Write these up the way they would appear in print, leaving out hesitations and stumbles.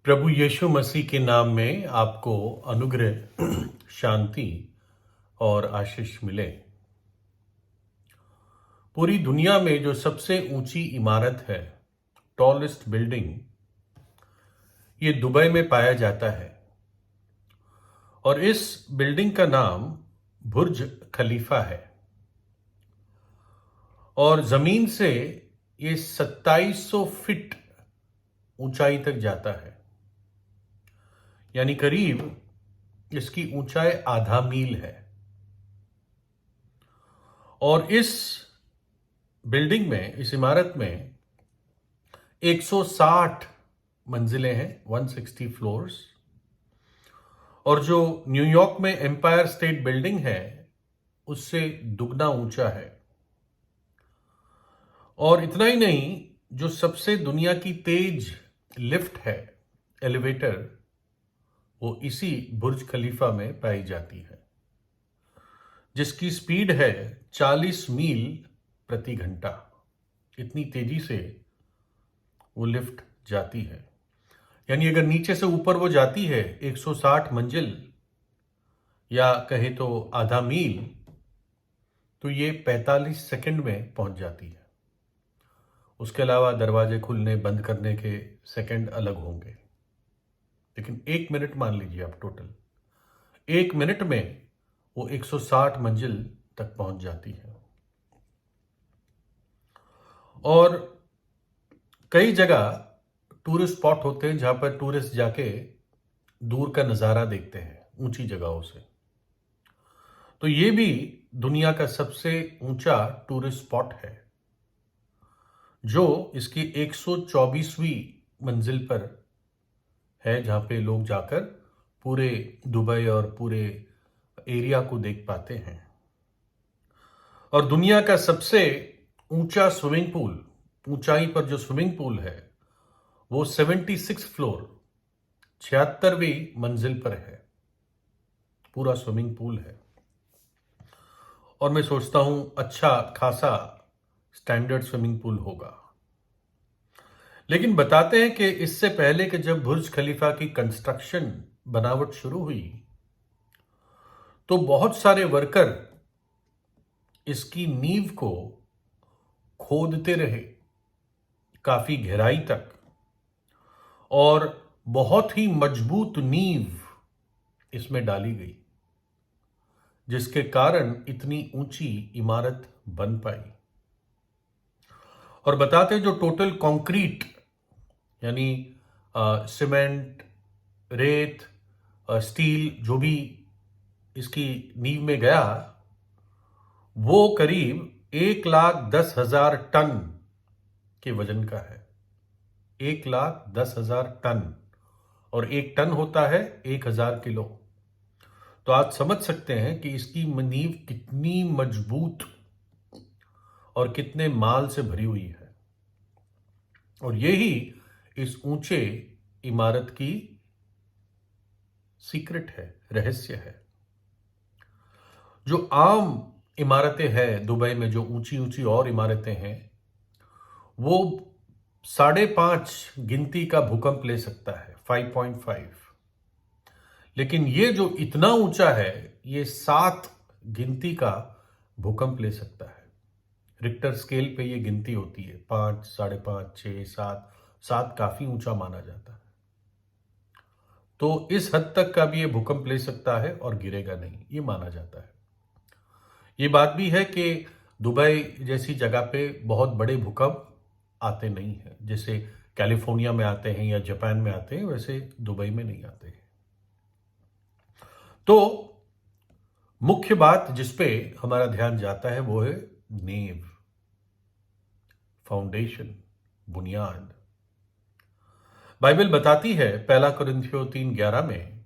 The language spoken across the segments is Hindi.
प्रभु यीशु मसीह के नाम में आपको अनुग्रह, शांति और आशीष मिले। पूरी दुनिया में जो सबसे ऊंची इमारत है, टॉलेस्ट बिल्डिंग, ये दुबई में पाया जाता है और इस बिल्डिंग का नाम बुर्ज खलीफा है और जमीन से ये 2700 फीट ऊंचाई तक जाता है, यानी करीब इसकी ऊंचाई आधा मील है। और इस बिल्डिंग में, इस इमारत में 160 मंजिलें हैं, 160 फ्लोर्स। और जो न्यूयॉर्क में एम्पायर स्टेट बिल्डिंग है उससे दुगना ऊंचा है। और इतना ही नहीं, जो सबसे दुनिया की तेज लिफ्ट है, एलिवेटर, वो इसी बुर्ज खलीफा में पाई जाती है, जिसकी स्पीड है 40 मील प्रति घंटा। इतनी तेजी से वो लिफ्ट जाती है, यानी अगर नीचे से ऊपर वो जाती है 160 मंजिल या कहे तो आधा मील, तो ये 45 सेकंड में पहुंच जाती है। उसके अलावा दरवाजे खुलने बंद करने के सेकंड अलग होंगे, लेकिन 1 मिनट मान लीजिए आप, टोटल 1 मिनट में वो 160 मंजिल तक पहुंच जाती है। और कई जगह टूरिस्ट स्पॉट होते हैं जहां पर टूरिस्ट जाके दूर का नज़ारा देखते हैं ऊंची जगहों से। तो ये भी दुनिया का सबसे ऊंचा टूरिस्ट स्पॉट है, जो इसकी 124वीं मंजिल पर है, जहां पे लोग जाकर पूरे दुबई और पूरे एरिया को देख पाते हैं। और दुनिया का सबसे ऊंचा स्विमिंग पूल, ऊंचाई पर जो स्विमिंग पूल है, वो 76 फ्लोर, 76वीं मंजिल पर है। पूरा स्विमिंग पूल है और मैं सोचता हूं अच्छा खासा स्टैंडर्ड स्विमिंग पूल होगा। लेकिन बताते हैं कि इससे पहले कि जब बुर्ज खलीफा की कंस्ट्रक्शन, बनावट शुरू हुई, तो बहुत सारे वर्कर इसकी नींव को खोदते रहे काफी गहराई तक, और बहुत ही मजबूत नींव इसमें डाली गई, जिसके कारण इतनी ऊंची इमारत बन पाई। और बताते हैं जो टोटल कंक्रीट, यानी सीमेंट, रेत, स्टील, जो भी इसकी नींव में गया, वो करीब 1,10,000 टन के वजन का है। 1,10,000 टन, और एक टन होता है 1,000 किलो। तो आप समझ सकते हैं कि इसकी नींव कितनी मजबूत और कितने माल से भरी हुई है। और यही इस ऊंचे इमारत की सीक्रेट है, रहस्य है। जो आम इमारतें हैं दुबई में, जो ऊंची ऊंची और इमारतें हैं, वो 5.5 गिनती का भूकंप ले सकता है, 5.5। लेकिन ये जो इतना ऊंचा है, ये 7 गिनती का भूकंप ले सकता है। रिक्टर स्केल पे ये गिनती होती है, 5, 5.5, 6, 7। 7 काफी ऊंचा माना जाता है। तो इस हद तक का भी ये भूकंप ले सकता है और गिरेगा नहीं, ये माना जाता है। ये बात भी है कि दुबई जैसी जगह पे बहुत बड़े भूकंप आते नहीं हैं, जैसे कैलिफोर्निया में आते हैं या जापान में आते हैं, वैसे दुबई में नहीं आते हैं। तो मुख्य बात जिस पे हमारा ध्यान जाता है वो है नींव, फाउंडेशन, बुनियाद। बाइबल बताती है 1 कुरिन्थियों 3:11 में,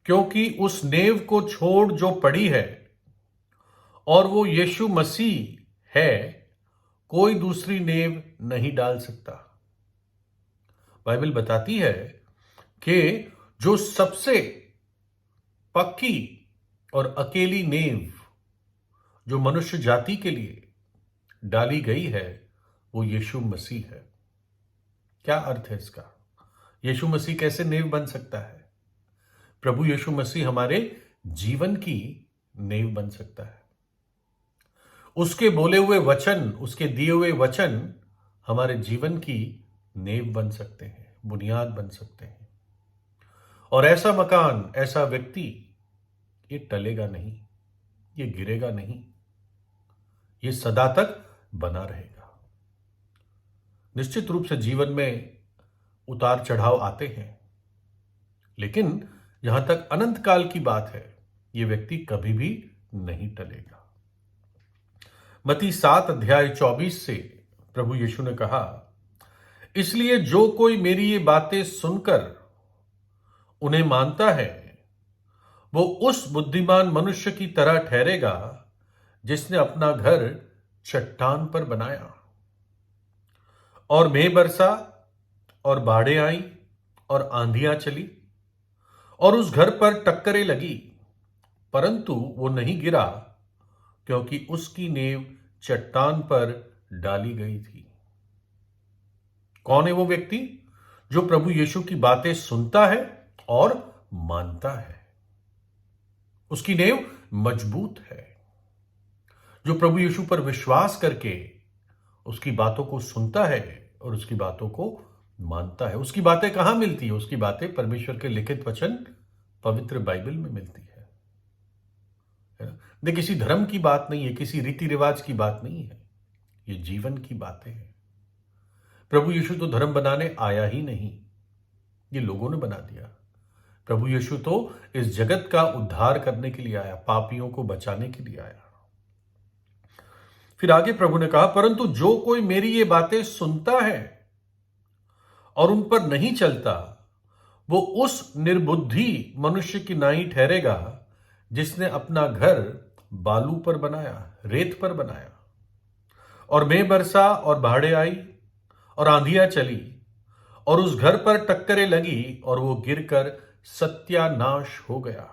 क्योंकि उस नेव को छोड़ जो पड़ी है और वो यीशु मसीह है, कोई दूसरी नेव नहीं डाल सकता। बाइबल बताती है कि जो सबसे पक्की और अकेली नेव जो मनुष्य जाति के लिए डाली गई है, वो यीशु मसीह है। क्या अर्थ है इसका? यीशु मसीह कैसे नींव बन सकता है? प्रभु यीशु मसीह हमारे जीवन की नींव बन सकता है। उसके बोले हुए वचन, उसके दिए हुए वचन हमारे जीवन की नींव बन सकते हैं, बुनियाद बन सकते हैं। और ऐसा मकान, ऐसा व्यक्ति, ये टलेगा नहीं, ये गिरेगा नहीं, ये सदा तक बना रहेगा। निश्चित रूप से जीवन में उतार चढ़ाव आते हैं, लेकिन जहां तक अनंत काल की बात है, यह व्यक्ति कभी भी नहीं टलेगा। मत्ती 7:24 से प्रभु यीशु ने कहा, इसलिए जो कोई मेरी ये बातें सुनकर उन्हें मानता है, वो उस बुद्धिमान मनुष्य की तरह ठहरेगा जिसने अपना घर चट्टान पर बनाया। और मेघ बरसा और बाढ़ें आई और आंधियां चली और उस घर पर टक्करें लगी, परंतु वो नहीं गिरा, क्योंकि उसकी नींव चट्टान पर डाली गई थी। कौन है वो व्यक्ति? जो प्रभु यीशु की बातें सुनता है और मानता है। उसकी नींव मजबूत है। जो प्रभु यीशु पर विश्वास करके उसकी बातों को सुनता है और उसकी बातों को मानता है। उसकी बातें कहां मिलती है? उसकी बातें परमेश्वर के लिखित वचन पवित्र बाइबल में मिलती है ना? ये किसी धर्म की बात नहीं है, किसी रीति रिवाज की बात नहीं है, ये जीवन की बातें हैं। प्रभु यीशु तो धर्म बनाने आया ही नहीं, ये लोगों ने बना दिया। प्रभु यीशु तो इस जगत का उद्धार करने के लिए आया, पापियों को बचाने के लिए आया। फिर आगे प्रभु ने कहा, परंतु जो कोई मेरी ये बातें सुनता है और उन पर नहीं चलता, वो उस निर्बुद्धि मनुष्य की नाई ठहरेगा जिसने अपना घर बालू पर बनाया, रेत पर बनाया। और मेघ बरसा और बाढ़ें आई और आंधियां चली और उस घर पर टक्करें लगी और वो गिरकर सत्यानाश हो गया।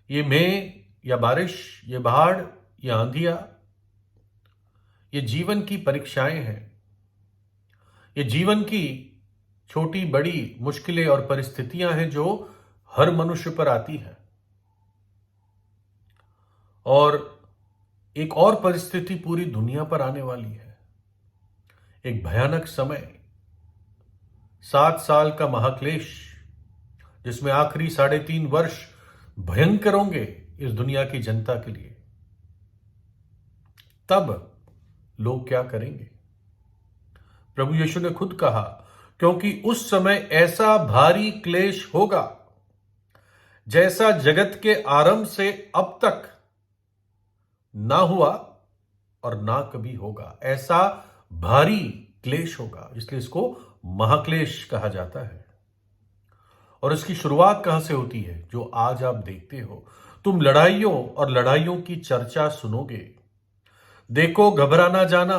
ये मेघ या बारिश, ये बाढ़, ये आंधियां, ये जीवन की परीक्षाएं हैं। ये जीवन की छोटी बड़ी मुश्किलें और परिस्थितियां हैं जो हर मनुष्य पर आती हैं। और एक और परिस्थिति पूरी दुनिया पर आने वाली है। एक भयानक समय, 7 साल का महाक्लेश, जिसमें आखिरी 3.5 वर्ष भयंकर होंगे इस दुनिया की जनता के लिए। तब लोग क्या करेंगे? प्रभु यीशु ने खुद कहा, क्योंकि उस समय ऐसा भारी क्लेश होगा जैसा जगत के आरंभ से अब तक ना हुआ और ना कभी होगा। ऐसा भारी क्लेश होगा, इसलिए इसको महाक्लेश कहा जाता है। और इसकी शुरुआत कहां से होती है? जो आज आप देखते हो। तुम लड़ाइयों और लड़ाइयों की चर्चा सुनोगे। देखो, घबरा ना जाना,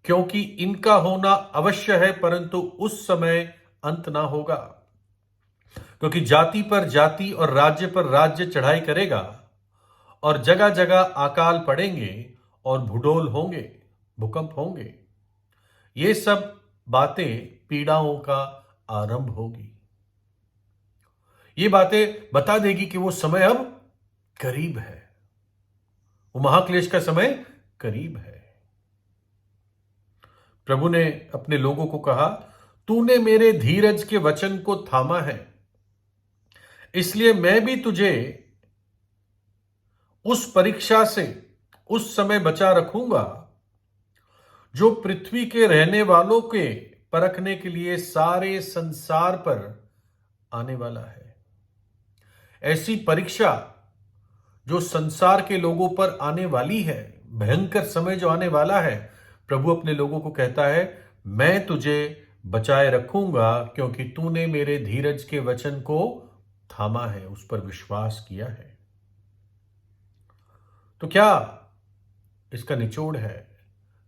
क्योंकि इनका होना अवश्य है, परंतु उस समय अंत ना होगा। क्योंकि जाति पर जाति और राज्य पर राज्य चढ़ाई करेगा और जगह जगह अकाल पड़ेंगे और भूडोल होंगे, भूकंप होंगे। ये सब बातें पीड़ाओं का आरंभ होगी। ये बातें बता देगी कि वो समय अब करीब है, वो महाक्लेश का समय करीब है। प्रभु ने अपने लोगों को कहा, तूने मेरे धीरज के वचन को थामा है, इसलिए मैं भी तुझे उस परीक्षा से उस समय बचा रखूंगा जो पृथ्वी के रहने वालों के परखने के लिए सारे संसार पर आने वाला है। ऐसी परीक्षा जो संसार के लोगों पर आने वाली है, भयंकर समय जो आने वाला है, प्रभु अपने लोगों को कहता है, मैं तुझे बचाए रखूंगा, क्योंकि तूने मेरे धीरज के वचन को थामा है, उस पर विश्वास किया है। तो क्या इसका निचोड़ है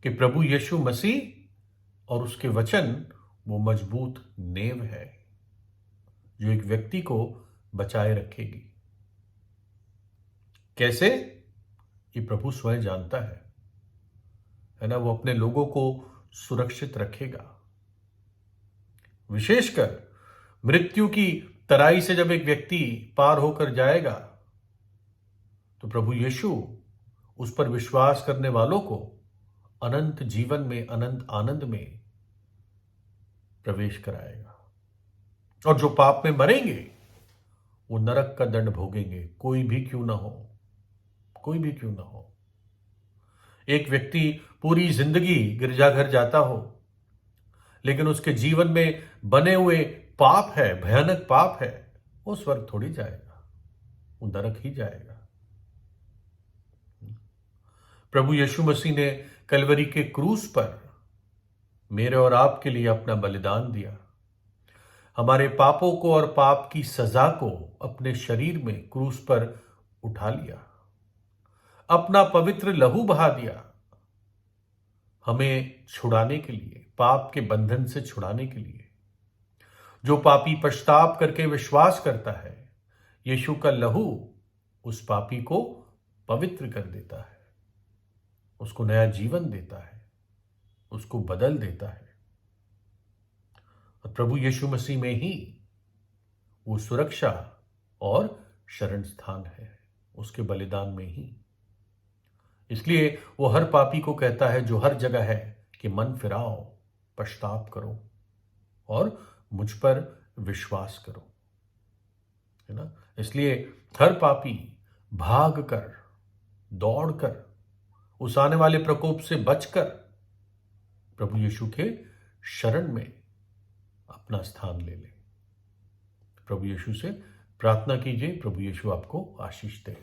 कि प्रभु यीशु मसीह और उसके वचन वो मजबूत नींव है जो एक व्यक्ति को बचाए रखेगी। कैसे? ये प्रभु स्वयं जानता है ना? वो अपने लोगों को सुरक्षित रखेगा। विशेषकर मृत्यु की तराई से जब एक व्यक्ति पार होकर जाएगा तो प्रभु यीशु उस पर विश्वास करने वालों को अनंत जीवन में, अनंत आनंद में प्रवेश कराएगा। और जो पाप में मरेंगे वो नरक का दंड भोगेंगे, कोई भी क्यों ना हो, कोई भी क्यों ना हो। एक व्यक्ति पूरी जिंदगी गिरजाघर जाता हो लेकिन उसके जीवन में बने हुए पाप है, भयानक पाप है, वो स्वर्ग थोड़ी जाएगा, वो नरक ही जाएगा। प्रभु यीशु मसीह ने कलवरी के क्रूस पर मेरे और आपके लिए अपना बलिदान दिया, हमारे पापों को और पाप की सजा को अपने शरीर में क्रूस पर उठा लिया, अपना पवित्र लहू बहा दिया, हमें छुड़ाने के लिए, पाप के बंधन से छुड़ाने के लिए। जो पापी पश्चाताप करके विश्वास करता है, यीशु का लहू उस पापी को पवित्र कर देता है, उसको नया जीवन देता है, उसको बदल देता है। और प्रभु यीशु मसीह में ही वो सुरक्षा और शरण स्थान है, उसके बलिदान में ही। इसलिए वो हर पापी को कहता है जो हर जगह है कि मन फिराओ, पश्चाताप करो और मुझ पर विश्वास करो, है ना। इसलिए हर पापी भाग कर, दौड़ कर, उस आने वाले प्रकोप से बचकर प्रभु यीशु के शरण में अपना स्थान ले ले। प्रभु यीशु से प्रार्थना कीजिए, प्रभु यीशु आपको आशीष दे।